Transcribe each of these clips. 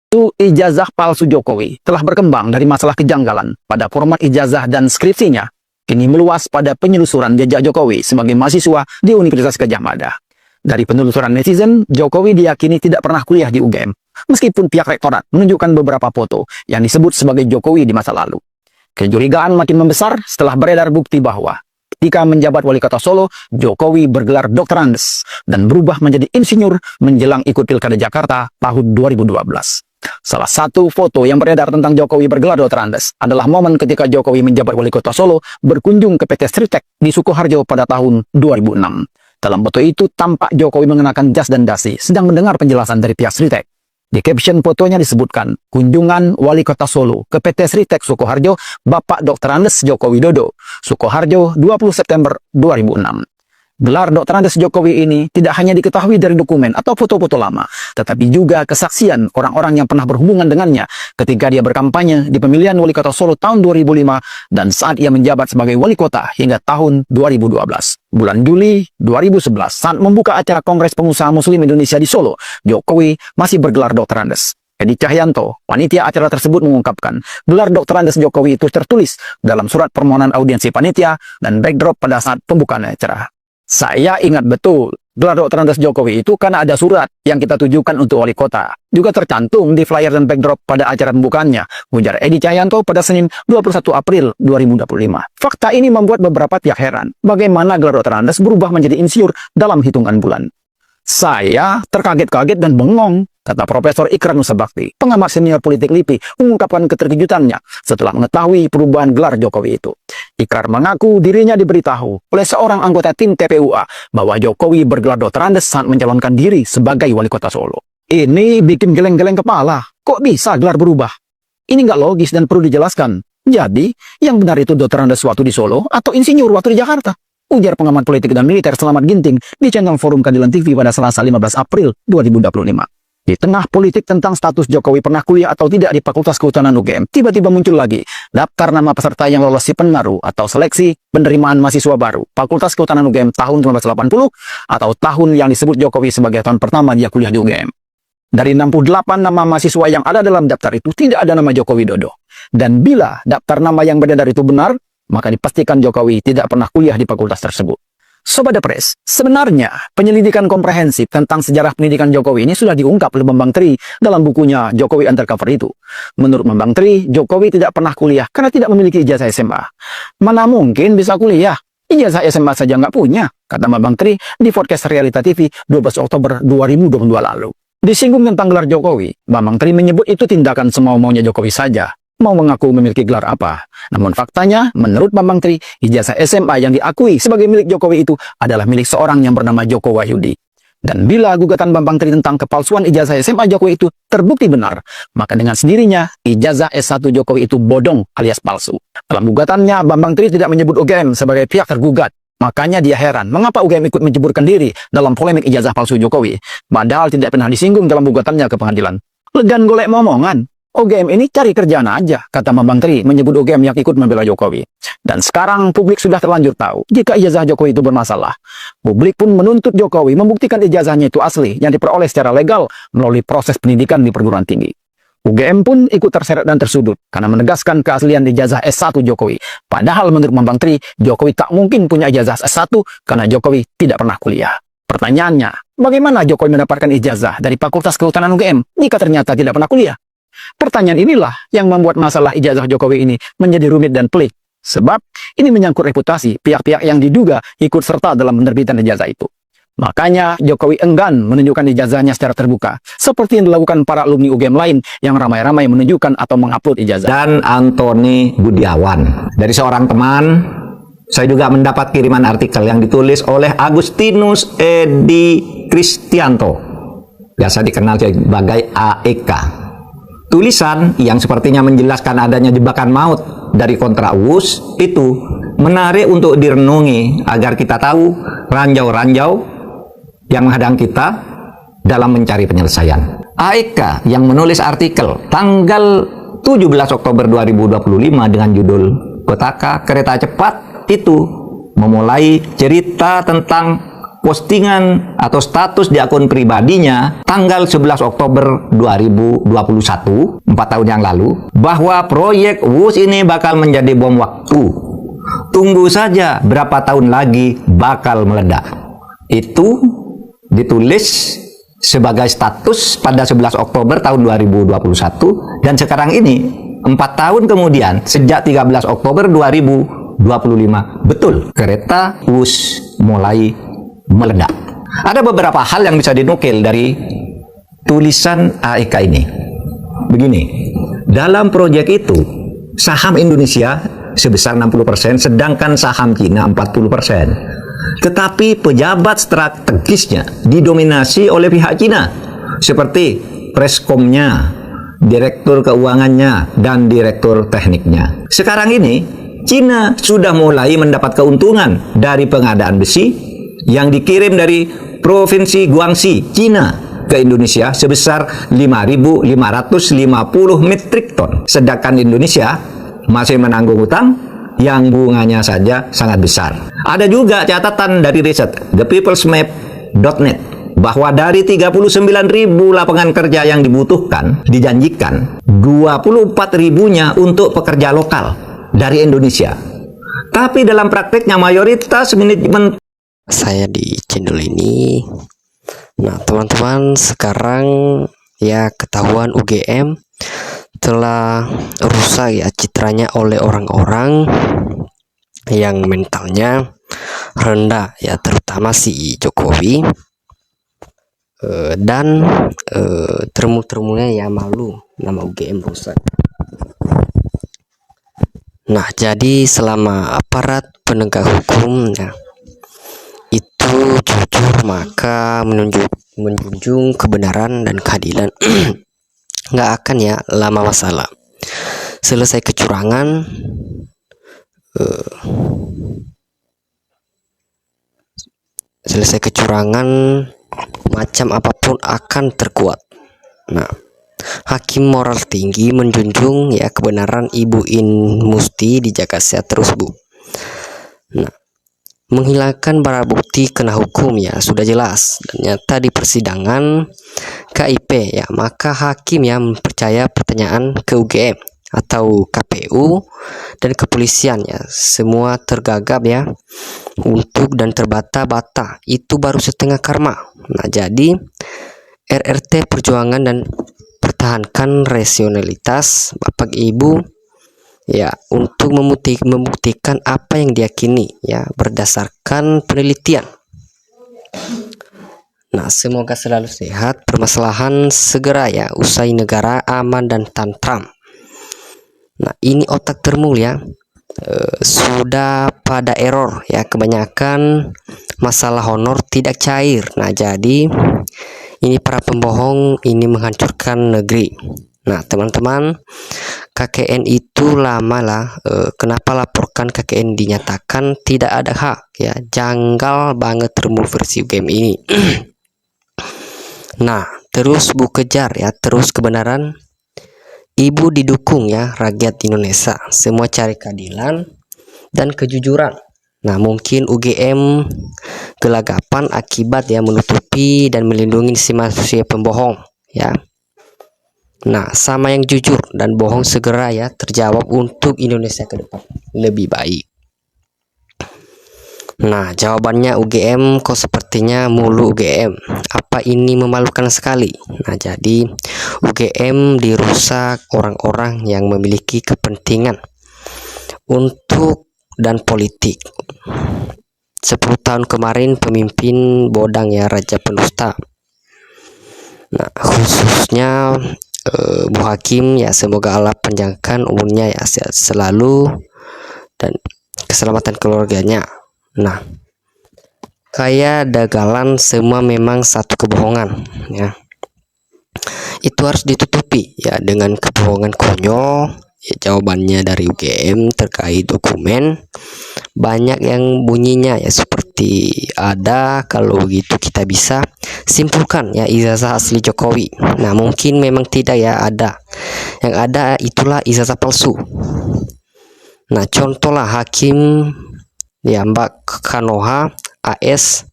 Isu ijazah palsu Jokowi telah berkembang dari masalah kejanggalan pada format ijazah dan skripsinya, kini meluas pada penelusuran jejak Jokowi sebagai mahasiswa di Universitas Gadjah Mada. Dari penelusuran netizen, Jokowi diyakini tidak pernah kuliah di UGM, meskipun pihak rektorat menunjukkan beberapa foto yang disebut sebagai Jokowi di masa lalu. Kecurigaan makin membesar setelah beredar bukti bahwa ketika menjabat wali kota Solo, Jokowi bergelar Dr. Andes dan berubah menjadi insinyur menjelang ikut Pilkada Jakarta tahun 2012. Salah satu foto yang beredar tentang Jokowi bergelar Dr. Andes adalah momen ketika Jokowi menjabat wali kota Solo berkunjung ke PT Stritek di Sukoharjo pada tahun 2006. Dalam foto itu tampak Jokowi mengenakan jas dan dasi sedang mendengar penjelasan dari pihak Stritek. Di caption fotonya disebutkan, kunjungan wali kota Solo ke PT Stritek Sukoharjo, Bapak Dr. Andes Joko Widodo, Sukoharjo 20 September 2006. Gelar Dr. Andes Jokowi ini tidak hanya diketahui dari dokumen atau foto-foto lama, tetapi juga kesaksian orang-orang yang pernah berhubungan dengannya ketika dia berkampanye di pemilihan wali kota Solo tahun 2005 dan saat ia menjabat sebagai wali kota hingga tahun 2012. Bulan Juli 2011, saat membuka acara Kongres Pengusaha Muslim Indonesia di Solo, Jokowi masih bergelar Dr. Andes. Edi Cahyanto, panitia acara tersebut mengungkapkan, gelar Dr. Andes Jokowi itu tertulis dalam surat permohonan audiensi panitia dan backdrop pada saat pembukaan acara. Saya ingat betul, gelar Dr. Andes Jokowi itu karena ada surat yang kita tujukan untuk wali kota. Juga tercantum di flyer dan backdrop pada acara pembukaannya, ujar Edi Cahyanto pada Senin 21 April 2025. Fakta ini membuat beberapa pihak heran, bagaimana gelar Dr. Andes berubah menjadi insinyur dalam hitungan bulan. Saya terkaget-kaget dan bengong, kata Profesor Ikrar Nusabakti, pengamat senior politik LIPI, mengungkapkan keterkejutannya setelah mengetahui perubahan gelar Jokowi itu. Ikrar mengaku dirinya diberitahu oleh seorang anggota tim TPUA bahwa Jokowi bergelar Dr. Andes saat mencalonkan diri sebagai wali kota Solo. Ini bikin geleng-geleng kepala. Kok bisa gelar berubah? Ini nggak logis dan perlu dijelaskan. Jadi, yang benar itu Dr. Andes waktu di Solo atau insinyur waktu di Jakarta? Ujar pengamat politik dan militer Selamat Ginting di channel Forum Keadilan TV pada Selasa 15 April 2025. Di tengah politik tentang status Jokowi pernah kuliah atau tidak di Fakultas Kehutanan UGM, tiba-tiba muncul lagi daftar nama peserta yang lolos SIPEN baru atau seleksi penerimaan mahasiswa baru Fakultas Kehutanan UGM tahun 1980 atau tahun yang disebut Jokowi sebagai tahun pertama dia kuliah di UGM. Dari 68 nama mahasiswa yang ada dalam daftar itu tidak ada nama Joko Widodo. Dan bila daftar nama yang beredar itu benar, maka dipastikan Jokowi tidak pernah kuliah di fakultas tersebut. Sobat The Press, sebenarnya penyelidikan komprehensif tentang sejarah pendidikan Jokowi ini sudah diungkap oleh Bambang Tri dalam bukunya Jokowi Undercover itu. Menurut Bambang Tri, Jokowi tidak pernah kuliah karena tidak memiliki ijazah SMA. Mana mungkin bisa kuliah? Ijazah SMA saja nggak punya, kata Bambang Tri di podcast Realita TV 12 Oktober 2022 lalu. Disinggung tentang gelar Jokowi, Bambang Tri menyebut itu tindakan semau-maunya Jokowi saja. Mau mengaku memiliki gelar apa. Namun faktanya, menurut Bambang Tri, ijazah SMA yang diakui sebagai milik Jokowi itu adalah milik seorang yang bernama Joko Wahyudi. Dan bila gugatan Bambang Tri tentang kepalsuan ijazah SMA Jokowi itu terbukti benar, maka dengan sendirinya ijazah S1 Jokowi itu bodong alias palsu. Dalam gugatannya, Bambang Tri tidak menyebut UGM sebagai pihak tergugat. Makanya dia heran, mengapa UGM ikut menceburkan diri dalam polemik ijazah palsu Jokowi, padahal tidak pernah disinggung dalam gugatannya ke pengadilan. Legan golek momongan. UGM ini cari kerjaan aja, kata Bambang Tri menyebut UGM yang ikut membela Jokowi. Dan sekarang publik sudah terlanjur tahu jika ijazah Jokowi itu bermasalah. Publik pun menuntut Jokowi membuktikan ijazahnya itu asli yang diperoleh secara legal melalui proses pendidikan di perguruan tinggi. UGM pun ikut terseret dan tersudut karena menegaskan keaslian ijazah S1 Jokowi. Padahal menurut Bambang Tri, Jokowi tak mungkin punya ijazah S1 karena Jokowi tidak pernah kuliah. Pertanyaannya, bagaimana Jokowi mendapatkan ijazah dari Fakultas Kehutanan UGM jika ternyata tidak pernah kuliah? Pertanyaan inilah yang membuat masalah ijazah Jokowi ini menjadi rumit dan pelik. Sebab ini menyangkut reputasi pihak-pihak yang diduga ikut serta dalam penerbitan ijazah itu. Makanya Jokowi enggan menunjukkan ijazahnya secara terbuka, seperti yang dilakukan para alumni UGM lain yang ramai-ramai menunjukkan atau mengupload ijazah. Dan Antoni Budiawan. Dari seorang teman, saya juga mendapat kiriman artikel yang ditulis oleh Agustinus Edi Kristianto, biasa dikenal sebagai AEK. Tulisan yang sepertinya menjelaskan adanya jebakan maut dari kontrak UUS itu menarik untuk direnungi agar kita tahu ranjau-ranjau yang menghadang kita dalam mencari penyelesaian. AEK yang menulis artikel tanggal 17 Oktober 2025 dengan judul Petaka Kereta Cepat itu memulai cerita tentang postingan atau status di akun pribadinya tanggal 11 Oktober 2021, 4 tahun yang lalu, bahwa proyek WUS ini bakal menjadi bom waktu. Tunggu saja berapa tahun lagi bakal meledak. Itu ditulis sebagai status pada 11 Oktober tahun 2021, dan sekarang ini 4 tahun kemudian sejak 13 Oktober 2025 betul kereta WUS mulai meledak. Ada beberapa hal yang bisa dinukil dari tulisan AEK ini. Begini, dalam proyek itu saham Indonesia sebesar 60%, sedangkan saham Cina 40%. Tetapi pejabat strategisnya didominasi oleh pihak Cina, seperti preskomnya, direktur keuangannya, dan direktur tekniknya. Sekarang ini, Cina sudah mulai mendapat keuntungan dari pengadaan besi yang dikirim dari Provinsi Guangxi, Cina ke Indonesia sebesar 5.550 metrik ton. Sedangkan Indonesia masih menanggung utang yang bunganya saja sangat besar. Ada juga catatan dari riset thepeoplesmap.net bahwa dari 39.000 lapangan kerja yang dijanjikan 24.000-nya untuk pekerja lokal dari Indonesia. Tapi dalam prakteknya mayoritas manajemen saya di channel ini. Nah, teman-teman, sekarang ya ketahuan UGM telah rusak ya citranya oleh orang-orang yang mentalnya rendah ya, terutama si Jokowi, dan termu-termunya ya malu nama UGM rusak. Nah, jadi selama aparat penegak hukum ya itu jujur, maka menjunjung kebenaran dan keadilan, nggak akan ya lama masalah. Selesai kecurangan, macam apapun akan terkuat. Nah, hakim moral tinggi menjunjung ya kebenaran, Ibu In Musti dijaga sehat terus, Bu. Nah, menghilangkan barang bukti kena hukum ya sudah jelas, dan nyata di persidangan KIP ya, maka hakim yang percaya pertanyaan ke UGM atau KPU dan kepolisian ya semua tergagap ya untuk dan terbata-bata, itu baru setengah karma. Nah, jadi RRT perjuangan dan pertahankan rasionalitas Bapak Ibu ya untuk membuktikan apa yang diyakini ya berdasarkan penelitian. Nah, semoga selalu sehat, permasalahan segera ya usai, negara aman dan tantram. Nah, ini otak termulia sudah pada error ya, kebanyakan masalah honor tidak cair. Nah, jadi ini para pembohong ini menghancurkan negeri. Nah, teman-teman, KKN itu lama lah. Kenapa laporkan KKN dinyatakan tidak ada hak ya? Janggal banget termu versi UGM ini. Nah, terus Bu kejar ya, terus kebenaran. Ibu didukung ya rakyat Indonesia. Semua cari keadilan dan kejujuran. Nah, mungkin UGM gelagapan akibat ya menutupi dan melindungi si manusia pembohong ya. Nah, sama yang jujur dan bohong segera ya terjawab untuk Indonesia ke depan lebih baik. Nah, jawabannya UGM kok sepertinya mulu UGM. Apa ini memalukan sekali. Nah, jadi UGM dirusak orang-orang yang memiliki kepentingan untuk dan politik. 10 tahun kemarin pemimpin bodang ya, raja pendusta. Nah, khususnya Bu Hakim ya, semoga Allah panjangkan umurnya ya, sehat selalu dan keselamatan keluarganya. Nah, kayak dagalan semua memang satu kebohongan ya. Itu harus ditutupi ya dengan kebohongan konyol. Ya, jawabannya dari UGM terkait dokumen banyak yang bunyinya ya seperti ada. Kalau begitu kita bisa simpulkan ya ijazah asli Jokowi. Nah, mungkin memang tidak ya ada. Yang ada itulah ijazah palsu. Nah, contohlah Hakim ya Mbak Kanoha AS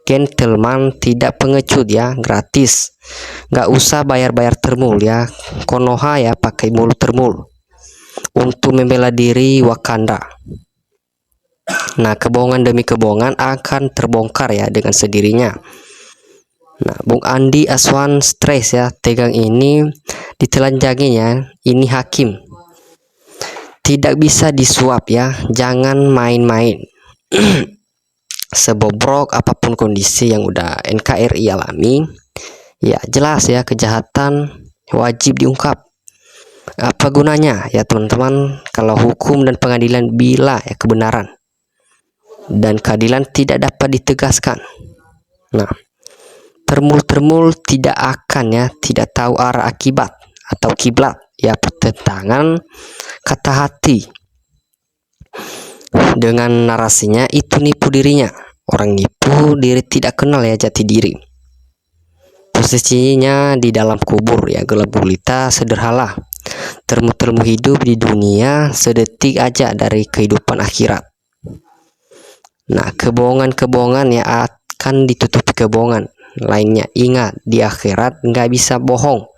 gentleman, tidak pengecut ya, gratis. Nggak usah bayar-bayar termul ya, Konoha ya pakai mulu termul untuk membela diri Wakanda. Nah, kebohongan demi kebohongan akan terbongkar ya dengan sendirinya. Nah, Bung Andi Aswan stres ya, tegang ini ditelanjanginya, ini hakim. Tidak bisa disuap ya, jangan main-main. Sebobrok apapun kondisi yang udah NKRI alami, ya jelas ya kejahatan wajib diungkap. Apa gunanya ya teman-teman kalau hukum dan pengadilan bila ya kebenaran dan keadilan tidak dapat ditegaskan. Nah, termul-termul tidak akan ya, tidak tahu arah akibat atau kiblat ya, pertentangan kata hati dengan narasinya itu nipu dirinya. Orang nipu diri tidak kenal ya jati diri. Posisinya di dalam kubur ya, gelap gulita sederhana. Termu-termu hidup di dunia sedetik aja dari kehidupan akhirat. Nah, kebohongan-kebohongan ya akan ditutupi kebohongan lainnya. Ingat, di akhirat nggak bisa bohong.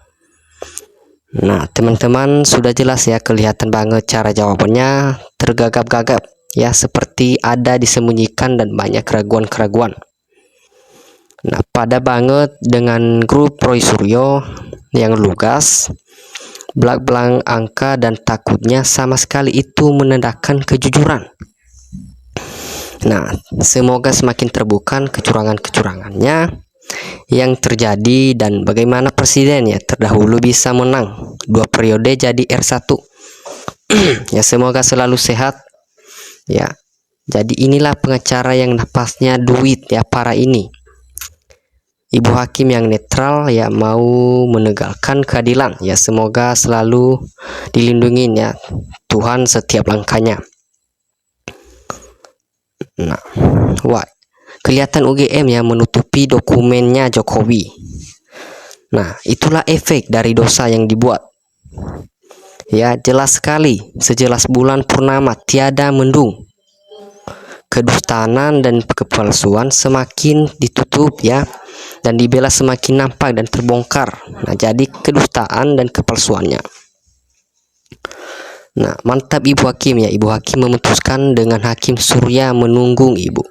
Nah, teman-teman sudah jelas ya, kelihatan banget cara jawabannya tergagap-gagap ya, seperti ada disembunyikan dan banyak keraguan-keraguan. Nah, pada banget dengan grup Roy Suryo yang lugas, belak-belang angka dan takutnya sama sekali itu menandakan kejujuran. Nah, semoga semakin terbuka kecurangan-kecurangannya yang terjadi dan bagaimana presiden ya terdahulu bisa menang 2 periode jadi R1. Ya, semoga selalu sehat ya. Jadi inilah pengacara yang napasnya duit ya para ini. Ibu hakim yang netral ya, mau menegakkan keadilan ya, semoga selalu dilindungi ya Tuhan setiap langkahnya. Nah, wah, kelihatan UGM ya menutupi dokumennya Jokowi. Nah, itulah efek dari dosa yang dibuat. Ya, jelas sekali, sejelas bulan purnama tiada mendung. Kedustaan dan kepalsuan semakin ditutup ya, dan dibela semakin nampak dan terbongkar. Nah, jadi kedustaan dan kepalsuannya. Nah, mantap Ibu Hakim ya. Ibu Hakim memutuskan dengan Hakim Surya menunggung Ibu.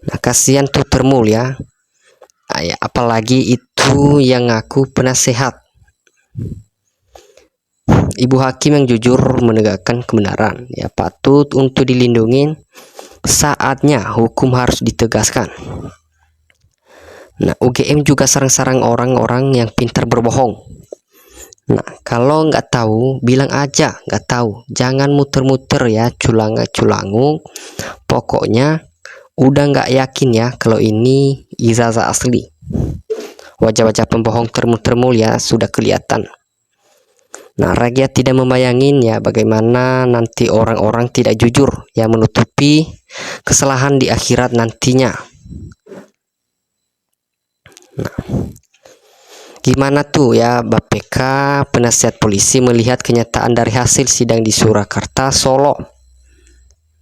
Nah, kasihan tuh termul ya. Ya, apalagi itu yang ngaku penasehat. Ibu Hakim yang jujur menegakkan kebenaran ya, patut untuk dilindungi. Saatnya hukum harus ditegaskan. Nah, UGM juga sarang-sarang orang-orang yang pintar berbohong. Nah, kalau nggak tahu bilang aja nggak tahu, jangan muter-muter ya, culangu. Pokoknya udah nggak yakin ya kalau ini ijazah asli. Wajah-wajah pembohong termul-termul ya sudah kelihatan. Nah, rakyat tidak membayangin ya bagaimana nanti orang-orang tidak jujur ya menutupi kesalahan di akhirat nantinya. Nah, gimana tuh ya BPK penasihat polisi melihat kenyataan dari hasil sidang di Surakarta, Solo?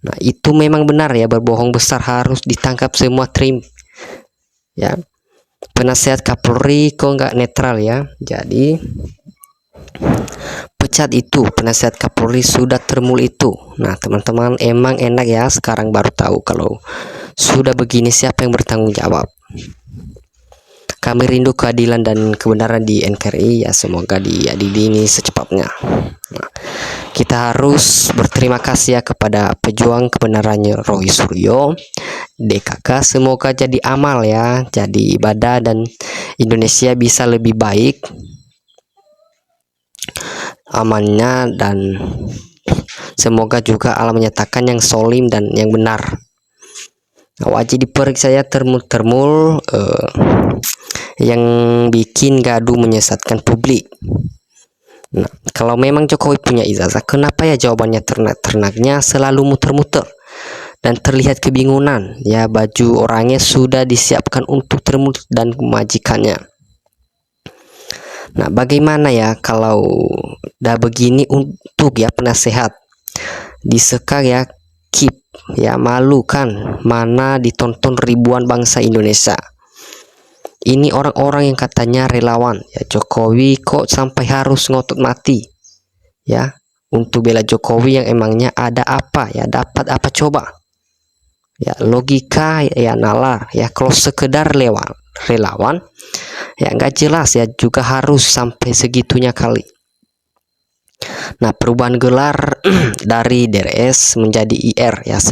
Nah, itu memang benar ya, berbohong besar harus ditangkap semua trim. Ya, penasihat Kapolri kok nggak netral ya? Jadi pecat itu penasihat Kapolri sudah termul itu. Nah, teman-teman emang enak ya, sekarang baru tahu kalau sudah begini siapa yang bertanggung jawab. Kami rindu keadilan dan kebenaran di NKRI ya, semoga diadili ini secepatnya. Nah, kita harus berterima kasih ya kepada pejuang kebenarannya Roy Suryo, DKK, semoga jadi amal ya, jadi ibadah dan Indonesia bisa lebih baik amannya, dan semoga juga Allah menyatakan yang solim dan yang benar. Nah, wajib diperiksa ya termul-termul yang bikin gaduh menyesatkan publik. Nah, kalau memang Jokowi punya ijazah, kenapa ya jawabannya ternaknya selalu muter-muter dan terlihat kebingungan ya, baju orangnya sudah disiapkan untuk termul dan majikannya. Nah, bagaimana ya kalau udah begini untuk ya penasehat disekar ya, keep ya, malu kan, mana ditonton ribuan bangsa Indonesia. Ini orang-orang yang katanya relawan ya Jokowi, kok sampai harus ngotot mati ya untuk bela Jokowi yang emangnya ada apa ya, dapat apa coba ya, logika ya nalar ya. Kalau sekedar relawan ya nggak jelas ya, juga harus sampai segitunya kali. Nah, perubahan gelar dari DRS menjadi IR ya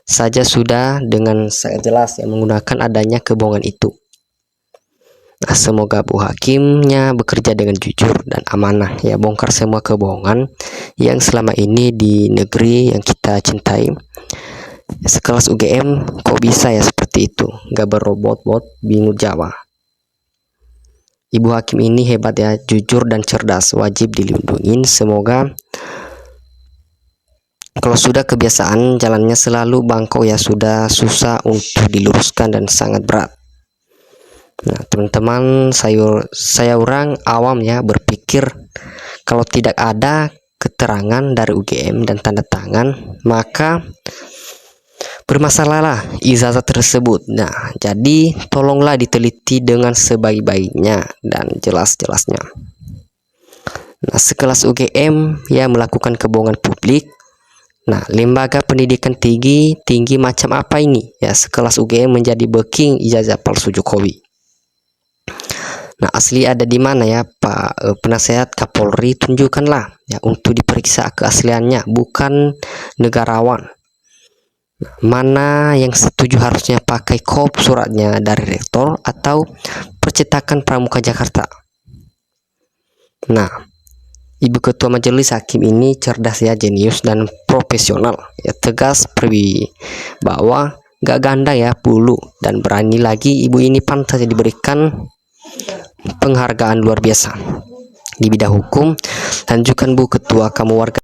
saja sudah dengan sangat jelas ya menggunakan adanya kebohongan itu. Nah, semoga Bu Hakimnya bekerja dengan jujur dan amanah ya, bongkar semua kebohongan yang selama ini di negeri yang kita cintai. Sekelas UGM kok bisa ya seperti itu, nggak berobot-bot bingung Jawa. Ibu Hakim ini hebat ya, jujur dan cerdas, wajib dilindungi. Semoga kalau sudah kebiasaan jalannya selalu bangkok ya, sudah susah untuk diluruskan dan sangat berat. Nah, teman-teman, saya orang awam ya berpikir kalau tidak ada keterangan dari UGM dan tanda tangan, maka bermasalahlah ijazah tersebut. Nah, jadi tolonglah diteliti dengan sebaik-baiknya dan jelas-jelasnya. Nah, sekelas UGM ya melakukan kebohongan publik. Nah, lembaga pendidikan tinggi macam apa ini? Ya, sekelas UGM menjadi booking ijazah palsu Jokowi. Nah, asli ada di mana ya Pak Penasehat Kapolri? Tunjukkanlah ya untuk diperiksa keasliannya, bukan negarawan. Mana yang setuju harusnya pakai kop suratnya dari rektor atau percetakan Pramuka Jakarta. Nah, Ibu Ketua Majelis Hakim ini cerdas ya, jenius dan profesional ya, tegas bahwa gak ganda ya bulu dan berani lagi. Ibu ini pantas diberikan penghargaan luar biasa di bidang hukum. Lanjutkan Bu Ketua, kamu warga